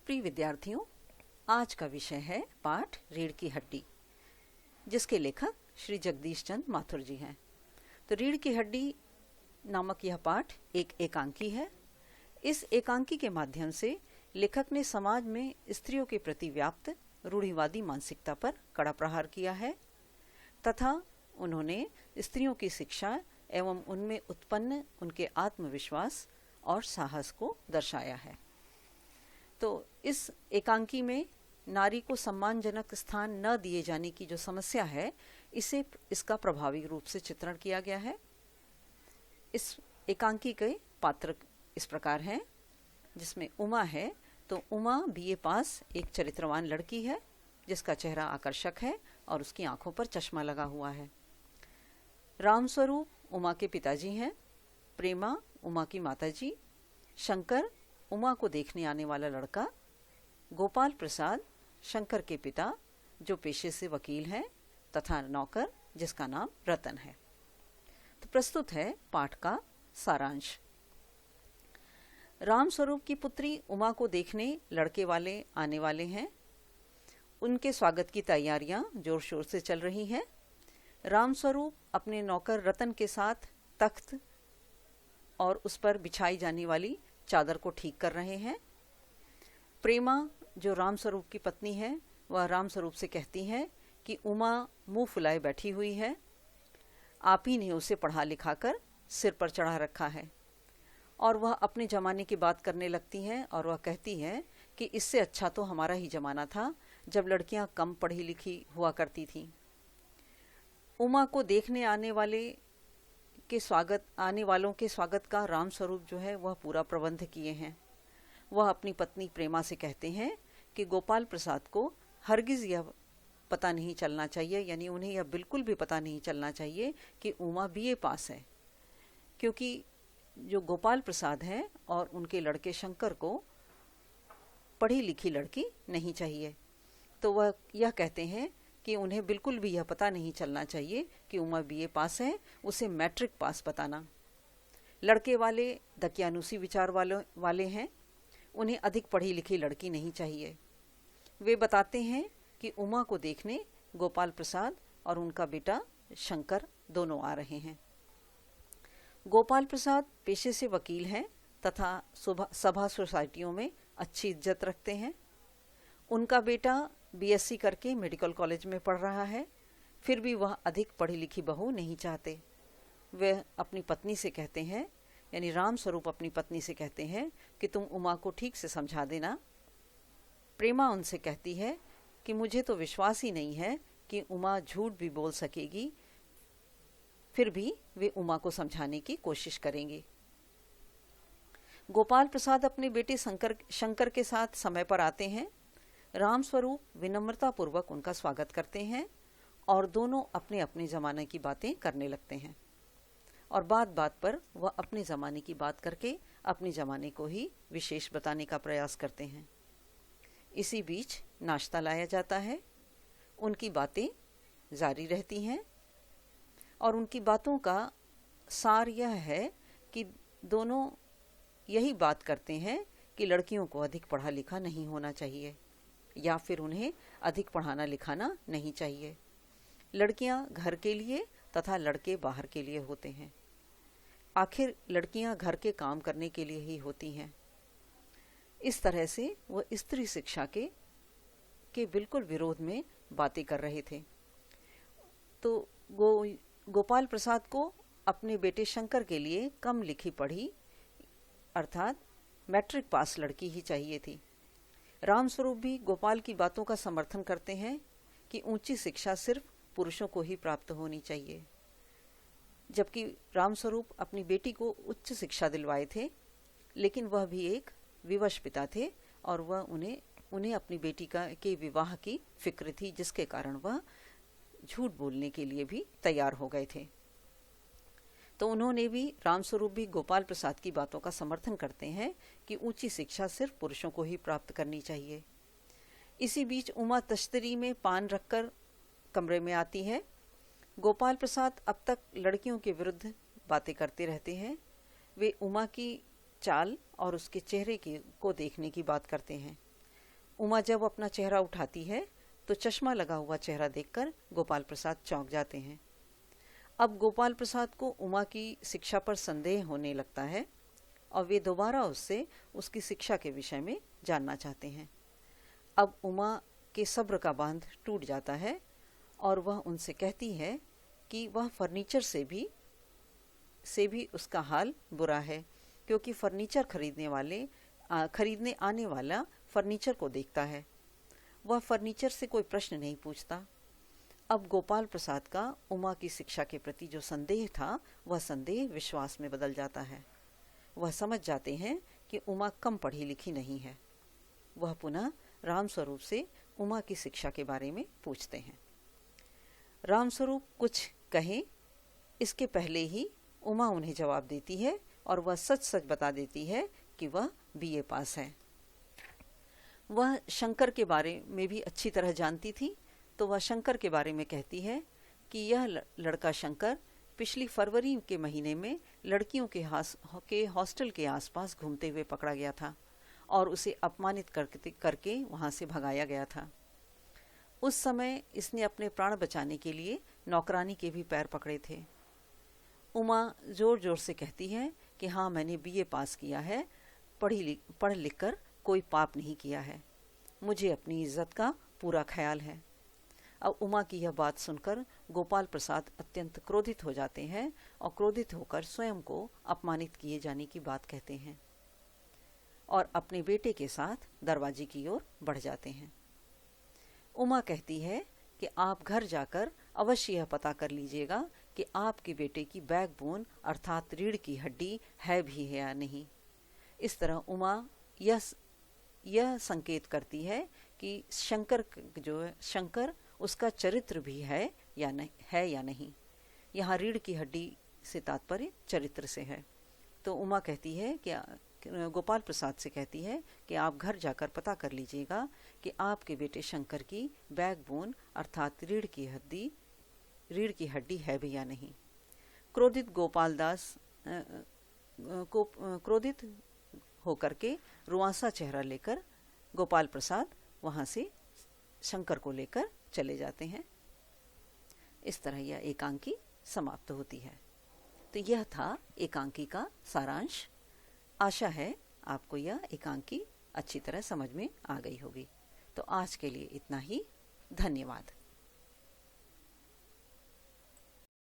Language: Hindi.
प्रिय विद्यार्थियों, आज का विषय है पाठ रीढ़ की हड्डी, जिसके लेखक श्री जगदीश चंद्र माथुर जी हैं। तो रीढ़ की हड्डी नामक यह पाठ एक एकांकी है। इस एकांकी के माध्यम से लेखक ने समाज में स्त्रियों के प्रति व्याप्त रूढ़िवादी मानसिकता पर कड़ा प्रहार किया है तथा उन्होंने स्त्रियों की शिक्षा एवं उनमें उत्पन्न उनके आत्मविश्वास और साहस को दर्शाया है। तो इस एकांकी में नारी को सम्मानजनक स्थान न दिए जाने की जो समस्या है, इसका प्रभावी रूप से चित्रण किया गया है। इस एकांकी के पात्र इस प्रकार हैं, जिसमें उमा है। तो उमा बीए पास एक चरित्रवान लड़की है, जिसका चेहरा आकर्षक है और उसकी आंखों पर चश्मा लगा हुआ है। रामस्वरूप उमा के पिताजी हैं, प्रेमा उमा की माताजी, शंकर उमा को देखने आने वाला लड़का, गोपाल प्रसाद शंकर के पिता जो पेशे से वकील हैं तथा नौकर जिसका नाम रतन है। तो प्रस्तुत है पाठ का सारांश। रामस्वरूप की पुत्री उमा को देखने लड़के वाले आने वाले हैं। उनके स्वागत की तैयारियां जोर शोर से चल रही हैं। रामस्वरूप अपने नौकर रतन के साथ तख्त और उस पर बिछाई जाने वाली चादर को ठीक कर रहे हैं। प्रेमा जो रामस्वरूप की पत्नी है, वह रामस्वरूप से कहती है कि उमा मुंह फुलाए बैठी हुई है, आप ही ने उसे पढ़ा लिखा कर सिर पर चढ़ा रखा है। और वह अपने ज़माने की बात करने लगती है और वह कहती है कि इससे अच्छा तो हमारा ही ज़माना था, जब लड़कियां कम पढ़ी लिखी हुआ करती थीं। उमा को देखने आने वालों के स्वागत का रामस्वरूप जो है वह पूरा प्रबंध किए हैं। वह अपनी पत्नी प्रेमा से कहते हैं कि गोपाल प्रसाद को हरगिज यह पता नहीं चलना चाहिए, यानी उन्हें यह बिल्कुल भी पता नहीं चलना चाहिए कि उमा बीए पास है, क्योंकि जो गोपाल प्रसाद हैं और उनके लड़के शंकर को पढ़ी लिखी लड़की नहीं चाहिए। तो वह यह कहते हैं कि उन्हें बिल्कुल भी यह पता नहीं चलना चाहिए कि उमा बीए पास है, उसे मैट्रिक पास बताना। लड़के वाले दकियानुसी विचार वाले हैं, उन्हें अधिक पढ़ी लिखी लड़की नहीं चाहिए। वे बताते हैं कि उमा को देखने गोपाल प्रसाद और उनका बेटा शंकर दोनों आ रहे हैं। गोपाल प्रसाद पेशे से वकील हैं तथा सभा सोसाइटियों में अच्छी इज्जत रखते हैं। उनका बेटा बीएससी करके मेडिकल कॉलेज में पढ़ रहा है, फिर भी वह अधिक पढ़ी लिखी बहू नहीं चाहते। वे अपनी पत्नी से कहते हैं, यानी रामस्वरूप अपनी पत्नी से कहते हैं कि तुम उमा को ठीक से समझा देना। प्रेमा उनसे कहती है कि मुझे तो विश्वास ही नहीं है कि उमा झूठ भी बोल सकेगी, फिर भी वे उमा को समझाने की कोशिश करेंगे। गोपाल प्रसाद अपने बेटे शंकर के साथ समय पर आते हैं। रामस्वरूप विनम्रता पूर्वक उनका स्वागत करते हैं और दोनों अपने अपने ज़माने की बातें करने लगते हैं और बात बात पर वह अपने ज़माने की बात करके अपने ज़माने को ही विशेष बताने का प्रयास करते हैं। इसी बीच नाश्ता लाया जाता है। उनकी बातें जारी रहती हैं और उनकी बातों का सार यह है कि दोनों यही बात करते हैं कि लड़कियों को अधिक पढ़ा लिखा नहीं होना चाहिए या फिर उन्हें अधिक पढ़ाना लिखाना नहीं चाहिए। लड़कियां घर के लिए तथा लड़के बाहर के लिए होते हैं। आखिर लड़कियां घर के काम करने के लिए ही होती हैं। इस तरह से वह स्त्री शिक्षा के बिल्कुल विरोध में बातें कर रहे थे। तो गोपाल प्रसाद को अपने बेटे शंकर के लिए कम लिखी पढ़ी अर्थात मैट्रिक पास लड़की ही चाहिए थी। रामस्वरूप भी गोपाल की बातों का समर्थन करते हैं कि ऊंची शिक्षा सिर्फ पुरुषों को ही प्राप्त होनी चाहिए, जबकि रामस्वरूप अपनी बेटी को उच्च शिक्षा दिलवाए थे, लेकिन वह भी एक विवश पिता थे और वह उन्हें अपनी बेटी के विवाह की फिक्र थी, जिसके कारण वह झूठ बोलने के लिए भी तैयार हो गए थे। तो रामस्वरूप भी गोपाल प्रसाद की बातों का समर्थन करते हैं कि ऊंची शिक्षा सिर्फ पुरुषों को ही प्राप्त करनी चाहिए। इसी बीच उमा तश्तरी में पान रखकर कमरे में आती है। गोपाल प्रसाद अब तक लड़कियों के विरुद्ध बातें करते रहते हैं। वे उमा की चाल और उसके चेहरे को देखने की बात करते हैं। उमा जब अपना चेहरा उठाती है तो चश्मा लगा हुआ चेहरा देखकर गोपाल प्रसाद चौंक जाते हैं। अब गोपाल प्रसाद को उमा की शिक्षा पर संदेह होने लगता है और वे दोबारा उससे उसकी शिक्षा के विषय में जानना चाहते हैं। अब उमा के सब्र का बांध टूट जाता है और वह उनसे कहती है कि वह फर्नीचर से भी उसका हाल बुरा है, क्योंकि फर्नीचर खरीदने आने वाला फर्नीचर को देखता है, वह फर्नीचर से कोई प्रश्न नहीं पूछता। अब गोपाल प्रसाद का उमा की शिक्षा के प्रति जो संदेह था वह संदेह विश्वास में बदल जाता है। वह समझ जाते हैं कि उमा कम पढ़ी लिखी नहीं है। वह पुनः रामस्वरूप से उमा की शिक्षा के बारे में पूछते हैं। रामस्वरूप कुछ कहें इसके पहले ही उमा उन्हें जवाब देती है और वह सच सच बता देती है कि वह बीए पास है। वह शंकर के बारे में भी अच्छी तरह जानती थी, तो वह शंकर के बारे में कहती है कि यह लड़का शंकर पिछली फरवरी के महीने में लड़कियों के हॉस्टल के आसपास घूमते हुए पकड़ा गया था और उसे अपमानित करके वहां से भगाया गया था। उस समय इसने अपने प्राण बचाने के लिए नौकरानी के भी पैर पकड़े थे। उमा जोर जोर से कहती है कि हाँ, मैंने बीए पास किया है, पढ़ लिख कर कोई पाप नहीं किया है, मुझे अपनी इज्जत का पूरा ख्याल है। अब उमा की यह बात सुनकर गोपाल प्रसाद अत्यंत क्रोधित हो जाते हैं और क्रोधित होकर स्वयं को अपमानित किए जाने की बात कहते हैं और अपने बेटे के साथ दरवाजे की ओर बढ़ जाते हैं। उमा कहती है कि आप घर जाकर अवश्य यह पता कर लीजिएगा कि आपके बेटे की बैकबोन अर्थात रीढ़ की हड्डी है भी है या नहीं। इस तरह उमा यह संकेत करती है कि शंकर उसका चरित्र भी है या नहीं। यहाँ रीढ़ की हड्डी से तात्पर्य चरित्र से है। तो उमा कहती है कि गोपाल प्रसाद से कहती है कि आप घर जाकर पता कर लीजिएगा कि आपके बेटे शंकर की बैकबोन अर्थात रीढ़ की हड्डी है भी या नहीं। क्रोधित गोपालदास को क्रोधित होकर के रुआंसा चेहरा लेकर गोपाल प्रसाद वहां से शंकर को लेकर चले जाते हैं। इस तरह यह एकांकी समाप्त होती है। तो यह था एकांकी का सारांश। आशा है आपको यह एकांकी अच्छी तरह समझ में आ गई होगी। तो आज के लिए इतना ही। धन्यवाद।